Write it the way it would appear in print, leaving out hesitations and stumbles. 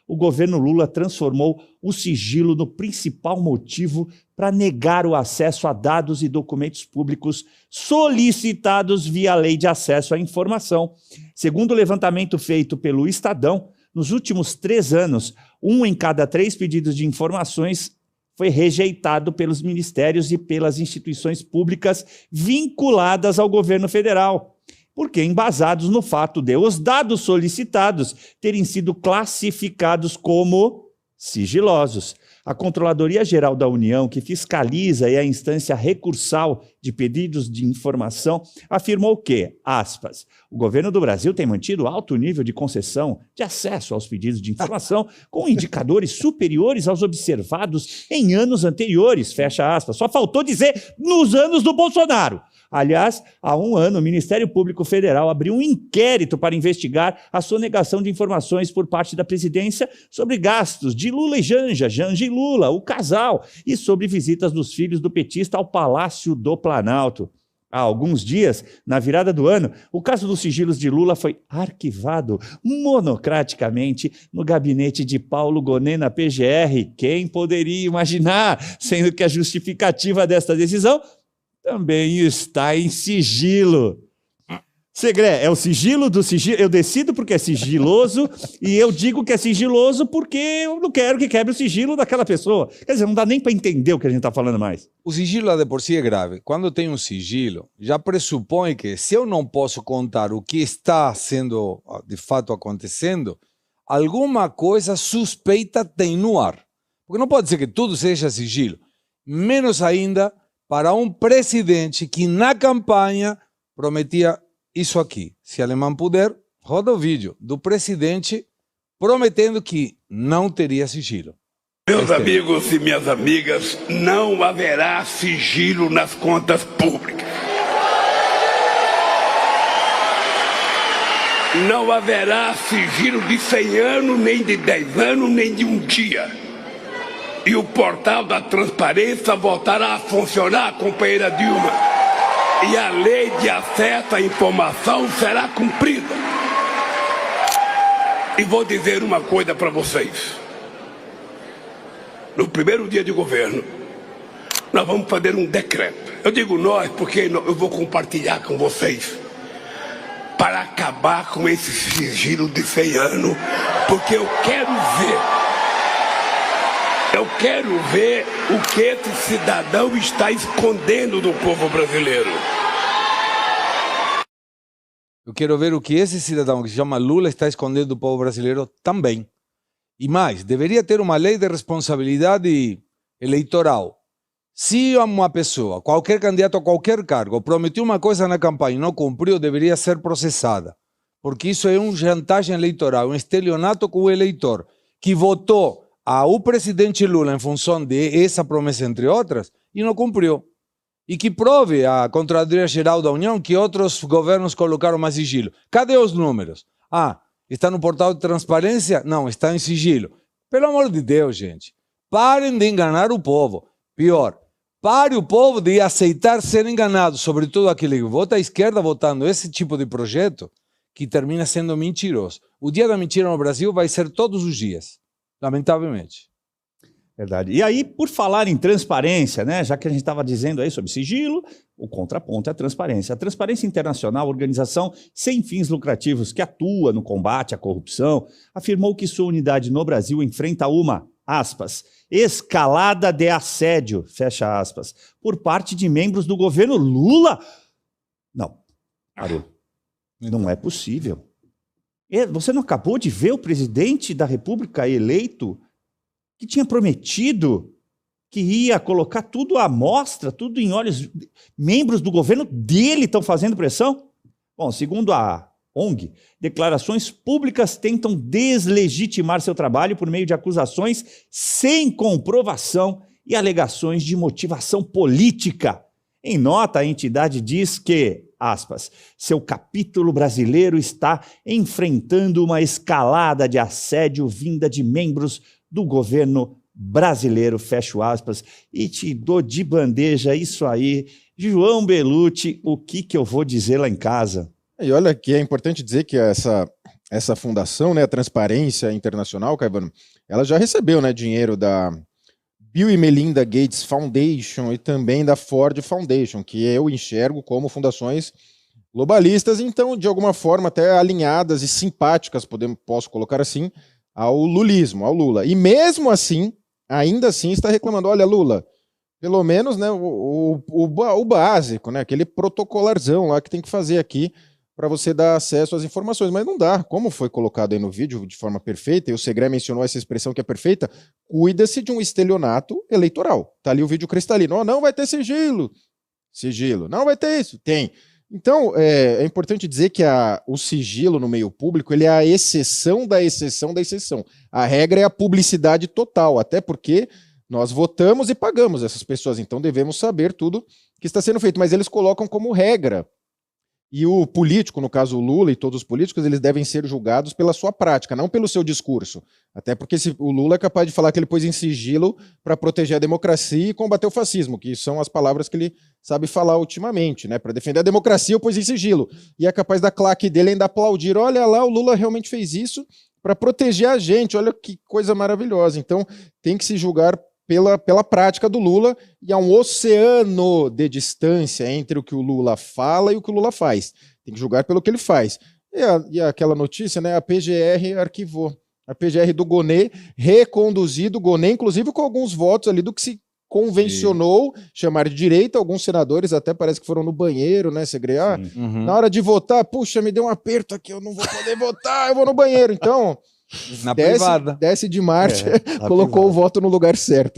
o governo Lula transformou o sigilo no principal motivo para negar o acesso a dados e documentos públicos solicitados via Lei de Acesso à Informação. Segundo o levantamento feito pelo Estadão, nos últimos 3 anos, 1 em cada 3 pedidos de informações foi rejeitado pelos ministérios e pelas instituições públicas vinculadas ao governo federal, porque embasados no fato de os dados solicitados terem sido classificados como sigilosos. A Controladoria Geral da União, que fiscaliza e é a instância recursal de pedidos de informação, afirmou que, aspas, o governo do Brasil tem mantido alto nível de concessão de acesso aos pedidos de informação com indicadores superiores aos observados em anos anteriores, fecha aspas. Só faltou dizer nos anos do Bolsonaro. Aliás, há 1 ano, o Ministério Público Federal abriu um inquérito para investigar a sonegação de informações por parte da presidência sobre gastos de Lula e Janja, Janja e Lula, o casal, e sobre visitas dos filhos do petista ao Palácio do Planalto. Há alguns dias, na virada do ano, o caso dos sigilos de Lula foi arquivado monocraticamente no gabinete de Paulo Gonet na PGR. Quem poderia imaginar, sendo que a justificativa desta decisão também está em sigilo. Segré, é o sigilo do sigilo. Eu decido porque é sigiloso e eu digo que é sigiloso porque eu não quero que quebre o sigilo daquela pessoa. Quer dizer, não dá nem para entender o que a gente está falando mais. O sigilo de por si é grave. Quando tem um sigilo, já pressupõe que se eu não posso contar o que está sendo de fato acontecendo, alguma coisa suspeita tem no ar. Porque não pode ser que tudo seja sigilo. Menos ainda para um presidente que na campanha prometia isso aqui. Se alemão puder, roda o vídeo do presidente prometendo que não teria sigilo. Meus amigos e minhas amigas, não haverá sigilo nas contas públicas. Não haverá sigilo de 100 anos, nem de 10 anos, nem de um dia. E o portal da transparência voltará a funcionar, companheira Dilma. E a lei de acesso à informação será cumprida. E vou dizer uma coisa para vocês. No primeiro dia de governo, nós vamos fazer um decreto. Eu digo nós porque eu vou compartilhar com vocês. Para acabar com esse sigilo de 100 anos. Porque eu quero ver o que esse cidadão está escondendo do povo brasileiro. Eu quero ver o que esse cidadão que se chama Lula está escondendo do povo brasileiro também. E mais, deveria ter uma lei de responsabilidade eleitoral. Se uma pessoa, qualquer candidato a qualquer cargo, prometeu uma coisa na campanha e não cumpriu, deveria ser processada. Porque isso é uma chantagem eleitoral, um estelionato com o eleitor, que votou ao presidente Lula em função de essa promessa, entre outras, e não cumpriu. E que prove a Controladoria Geral da União que outros governos colocaram mais sigilo. Cadê os números? Ah, está no portal de transparência? Não, está em sigilo. Pelo amor de Deus, gente. Parem de enganar o povo. Pior, pare o povo de aceitar ser enganado, sobretudo aquele que vota à esquerda votando esse tipo de projeto, que termina sendo mentiroso. O dia da mentira no Brasil vai ser todos os dias. Lamentavelmente. Verdade. E aí, por falar em transparência, né, já que a gente estava dizendo aí sobre sigilo, o contraponto é a transparência. A Transparência Internacional, organização sem fins lucrativos que atua no combate à corrupção, afirmou que sua unidade no Brasil enfrenta uma, aspas, escalada de assédio, fecha aspas, por parte de membros do governo Lula. Não, parou. Não é possível. Você não acabou de ver o presidente da República eleito que tinha prometido que ia colocar tudo à mostra, tudo em olhos... Membros do governo dele estão fazendo pressão? Bom, segundo a ONG, declarações públicas tentam deslegitimar seu trabalho por meio de acusações sem comprovação e alegações de motivação política. Em nota, a entidade diz que, aspas, seu capítulo brasileiro está enfrentando uma escalada de assédio vinda de membros do governo brasileiro, fecho aspas, e te dou de bandeja isso aí. João Belutti, o que eu vou dizer lá em casa? E olha que é importante dizer que essa essa fundação, né, a Transparência Internacional, Caivano, ela já recebeu, né, dinheiro da Bill e Melinda Gates Foundation e também da Ford Foundation, que eu enxergo como fundações globalistas, então, de alguma forma, até alinhadas e simpáticas, posso colocar assim, ao lulismo, ao Lula. E mesmo assim, ainda assim, está reclamando, olha, Lula, pelo menos, né, o básico, né, aquele protocolarzão lá que tem que fazer aqui para você dar acesso às informações, mas não dá. Como foi colocado aí no vídeo de forma perfeita, e o Segré mencionou essa expressão que é perfeita, cuida-se de um estelionato eleitoral. Tá ali o vídeo cristalino. Oh, não vai ter sigilo. Sigilo. Não vai ter isso. Tem. Então, é importante dizer que o sigilo no meio público ele é a exceção da exceção da exceção. A regra é a publicidade total, até porque nós votamos e pagamos essas pessoas, então devemos saber tudo que está sendo feito, mas eles colocam como regra. E o político, no caso o Lula e todos os políticos, eles devem ser julgados pela sua prática, não pelo seu discurso. Até porque o Lula é capaz de falar que ele pôs em sigilo para proteger a democracia e combater o fascismo, que são as palavras que ele sabe falar ultimamente, né? Para defender a democracia eu pôs em sigilo. E é capaz da claque dele ainda aplaudir, olha lá, o Lula realmente fez isso para proteger a gente, olha que coisa maravilhosa. Então tem que se julgar pela prática do Lula, e há um oceano de distância entre o que o Lula fala e o que o Lula faz. Tem que julgar pelo que ele faz. E aquela notícia, né, a PGR arquivou. A PGR do Gonê, reconduzido, o Gonê, inclusive com alguns votos ali do que se convencionou chamar de direita, alguns senadores até parece que foram no banheiro, né, segregar. Na hora de votar, puxa, me deu um aperto aqui, eu não vou poder votar, eu vou no banheiro. Então, Na privada. desce de Marte, colocou o voto no lugar certo, né?